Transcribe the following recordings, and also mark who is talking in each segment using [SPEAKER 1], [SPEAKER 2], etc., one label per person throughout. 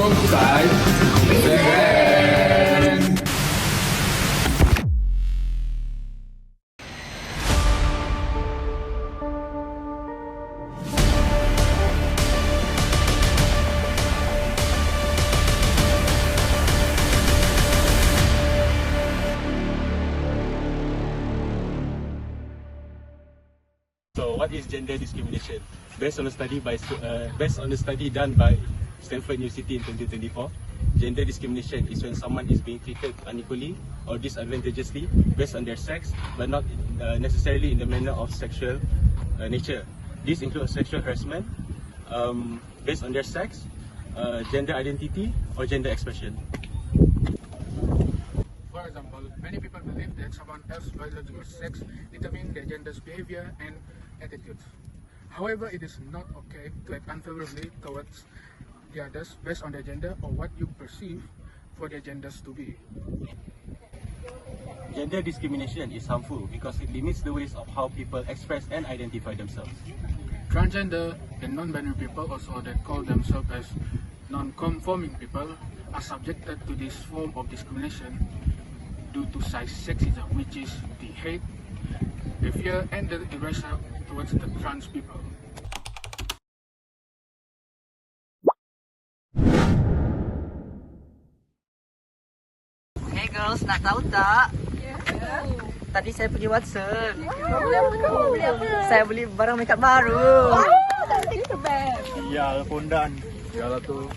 [SPEAKER 1] Group size begin.
[SPEAKER 2] So, what is gender discrimination? Based on a study done by Stanford University in 2024, gender discrimination is when someone is being treated unequally or disadvantageously based on their sex, but not necessarily in the manner of sexual nature. This includes sexual harassment based on their sex, gender identity, or gender expression.
[SPEAKER 3] For example, many people believe that someone else's biological sex determines their gender's behavior and attitudes. However, it is not okay to act unfavorably towards the others based on their gender or what you perceive for their genders to be.
[SPEAKER 2] Gender discrimination is harmful because it limits the ways of how people express and identify themselves.
[SPEAKER 3] Transgender and non-binary people, also that call themselves as non-conforming people, are subjected to this form of discrimination due to size sexism, which is the hate, the fear, and the erasure towards the trans people.
[SPEAKER 4] Hey girls, nak tahu tak? Tadi saya pergi Watson. Beli apa? Saya beli barang makeup baru.
[SPEAKER 5] Cantik tu, Beb.
[SPEAKER 1] Ya, pondan. Yalah tu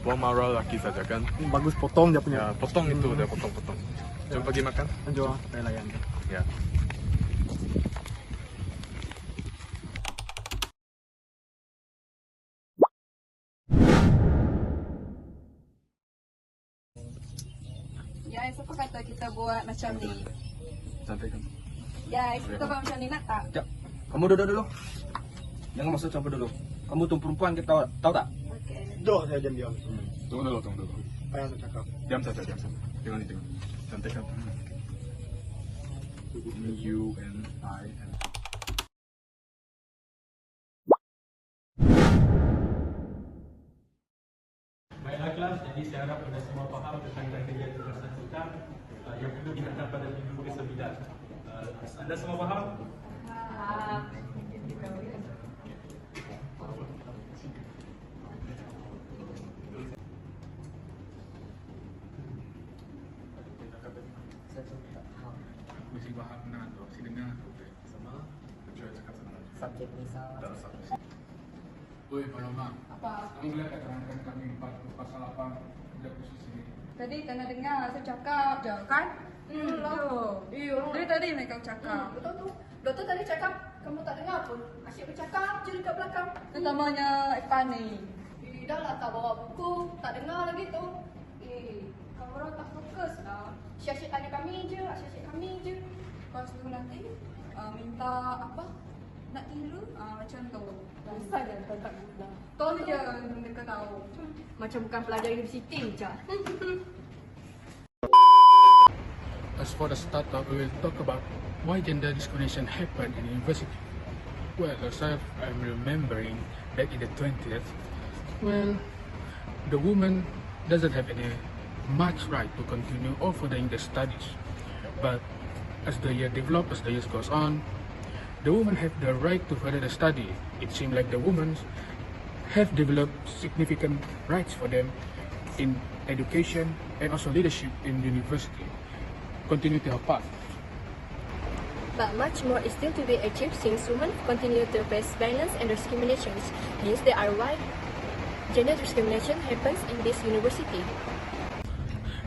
[SPEAKER 1] buang marah laki saja kan.
[SPEAKER 3] Bagus potong dia punya.
[SPEAKER 1] Ya, potong itu dia potong-potong. Jom pergi makan.
[SPEAKER 3] Jom, saya layan.
[SPEAKER 1] Ya.
[SPEAKER 5] Guys, apa kata kita buat macam ni?
[SPEAKER 1] Cantik kan?
[SPEAKER 5] Guys, kita buat macam ni nak tak?
[SPEAKER 6] Sekejap. Kamu duduk dulu. Jangan masuk campur dulu. Kamu tu perempuan kita tahu tak?
[SPEAKER 5] Okay.
[SPEAKER 3] Doh, saya diam-diam.
[SPEAKER 1] Tunggu dulu.
[SPEAKER 3] Apa yang nak cakap?
[SPEAKER 1] Diam saja. Tengok ni, tengok. Cantik kan? Ini you and I and
[SPEAKER 2] Baiklah kelas, jadi saya harap anda semua faham tentang kriteria kekerasan sukan yang perlu dihadap pada tulis sebidang. Anda semua faham?
[SPEAKER 3] Mesti faham nak tu, si dengar.
[SPEAKER 1] sama. Cuba cakap sama.
[SPEAKER 4] Subjek misal.
[SPEAKER 1] Tak usah.
[SPEAKER 3] Oi, Pak Lama.
[SPEAKER 5] Apa?
[SPEAKER 3] Kamu boleh keterangan kami pasal apa ada posisi ini?
[SPEAKER 5] Tadi kena dengar saya cakap je kan? Dari tadi mereka cakap. Betul tu. Doktor tadi cakap kamu tak dengar pun. Asyik bercakap je dekat belakang. Terutamanya Ipan ni. Dah lah tak bawa buku, tak dengar lagi tu. Kamu orang tak fokus lah. Asyik tanya kami je, asyik kami je. Kau suruh nanti minta apa? Nak tiru macam tu. Asal je tak guna. Tahu je mereka tahu. Macam bukan pelajar universiti je.
[SPEAKER 3] As for the start up, we will talk about why gender discrimination happened in university. Well, as I'm remembering back in the 20th, well, the woman doesn't have any much right to continue or furthering their studies. But as the year develops, as the years goes on, the women have the right to further the study. It seems like the women have developed significant rights for them in education and also leadership in university. Continue to her path.
[SPEAKER 7] But much more is still to be achieved since women continue to face violence and discriminations. Hence, there are why gender discrimination happens in this university.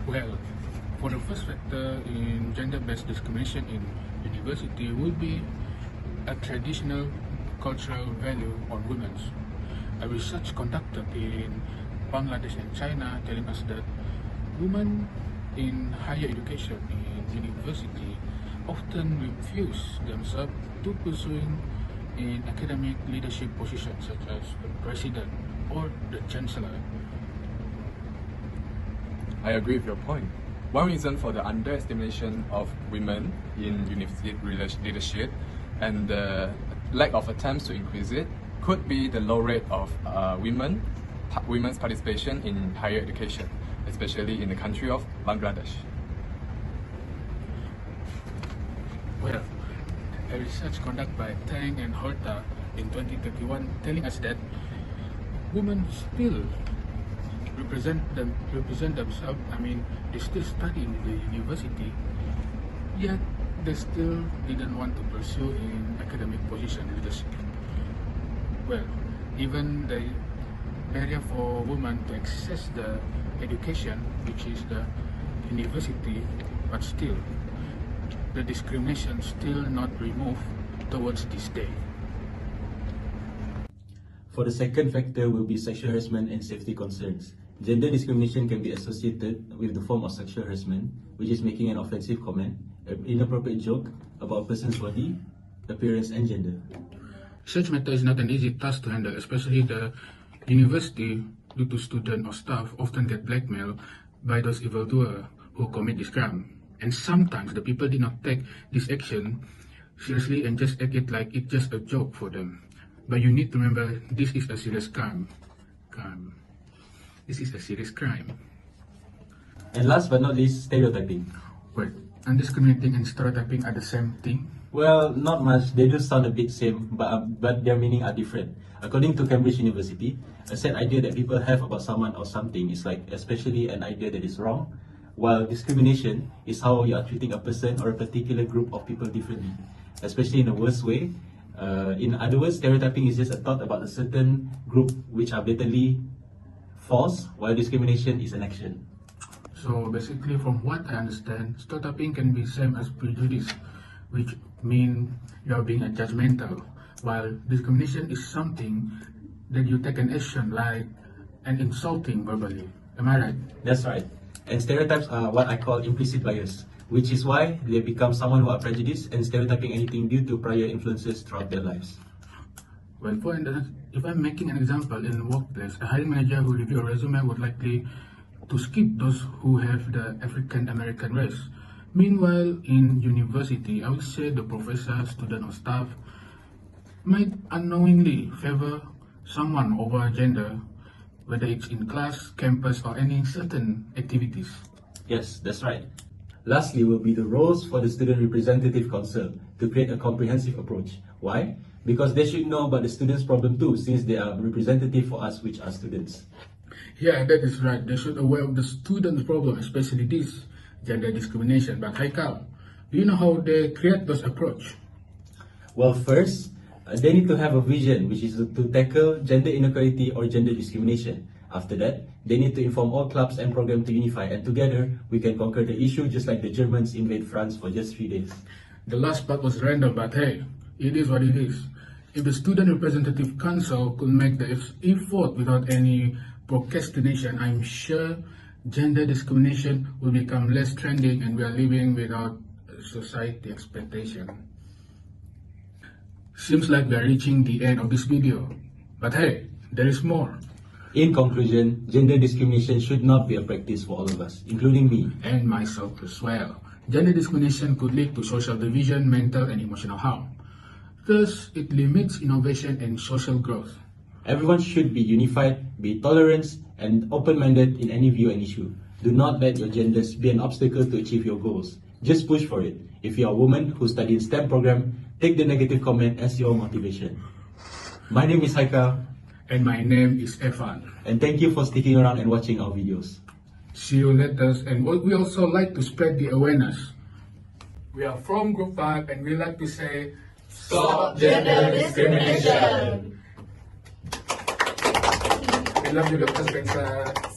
[SPEAKER 3] Well, for the first factor in gender-based discrimination in university would be a traditional cultural value on women. A research conducted in Bangladesh and China telling us that women in higher education in university often refuse themselves to pursuing in academic leadership positions such as the president or the chancellor.
[SPEAKER 1] I agree with your point. One reason for the underestimation of women in university leadership and the lack of attempts to increase it could be the low rate of women women's participation in higher education, especially in the country of Bangladesh.
[SPEAKER 3] Well, a research conducted by Tang and Horta in 2021 telling us that women still represent themselves. They still study in the university, yet they still didn't want to pursue in academic position leadership. Well, even the barrier for women to access the education, which is the university, but still the discrimination still not removed towards this day.
[SPEAKER 2] For the second factor will be sexual harassment and safety concerns. Gender discrimination can be associated with the form of sexual harassment, which is making an offensive comment, an inappropriate joke about a person's body, appearance, and gender.
[SPEAKER 3] Such matter is not an easy task to handle, especially the university, due to students or staff often get blackmailed by those evildoers who commit this crime. And sometimes the people did not take this action seriously and just act it like it's just a joke for them. But you need to remember, this is a serious crime. This is a serious crime.
[SPEAKER 2] And last but not least, stereotyping.
[SPEAKER 3] Wait, undiscriminating and stereotyping are the same thing?
[SPEAKER 2] Well, not much. They do sound a bit same, but their meaning are different. According to Cambridge University, a set idea that people have about someone or something is like especially an idea that is wrong, while discrimination is how you are treating a person or a particular group of people differently, especially in a worse way. In other words, stereotyping is just a thought about a certain group which are blatantly false, while discrimination is an action.
[SPEAKER 3] So basically, from what I understand, stereotyping can be same as prejudice, which mean you are being judgmental, while discrimination is something that you take an action like an insulting verbally. Am I right?
[SPEAKER 2] That's right. And stereotypes are what I call implicit bias, which is why they become someone who are prejudiced and stereotyping anything due to prior influences throughout their lives.
[SPEAKER 3] Well, for instance, if I'm making an example in workplace, a hiring manager who reviews a resume would likely to skip those who have the African American race. Meanwhile, in university, I would say the professor, student, or staff might unknowingly favor someone over gender, whether it's in class, campus, or any certain activities.
[SPEAKER 2] Yes, that's right. Lastly will be the roles for the Student Representative Council to create a comprehensive approach. Why? Because they should know about the students' problem too, since they are representative for us, which are students.
[SPEAKER 3] Yeah, that is right. They should aware of the students' problem, especially this gender discrimination. But Haikal, do you know how they create those approach?
[SPEAKER 2] Well, first, they need to have a vision, which is to tackle gender inequality or gender discrimination. After that, they need to inform all clubs and programs to unify, and together we can conquer the issue just like the Germans invade France for just 3 days.
[SPEAKER 3] The last part was random, but hey, it is what it is. If the Student Representative Council could make the effort without any procrastination, I'm sure gender discrimination will become less trending and we are living without society expectation. Seems like we are reaching the end of this video. But hey, there is more.
[SPEAKER 2] In conclusion, gender discrimination should not be a practice for all of us, including me.
[SPEAKER 3] And myself as well. Gender discrimination could lead to social division, mental and emotional harm. Thus, it limits innovation and social growth.
[SPEAKER 2] Everyone should be unified, be tolerant, and open-minded in any view and issue. Do not let your genders be an obstacle to achieve your goals. Just push for it. If you are a woman who studies STEM program, take the negative comment as your motivation. My name is Haika.
[SPEAKER 3] And my name is Evan.
[SPEAKER 2] And thank you for sticking around and watching our videos.
[SPEAKER 3] See you later. And we also like to spread the awareness. We are from Group 5 and we like to say,
[SPEAKER 8] Stop gender discrimination!
[SPEAKER 3] We love you, Dr. Spencer.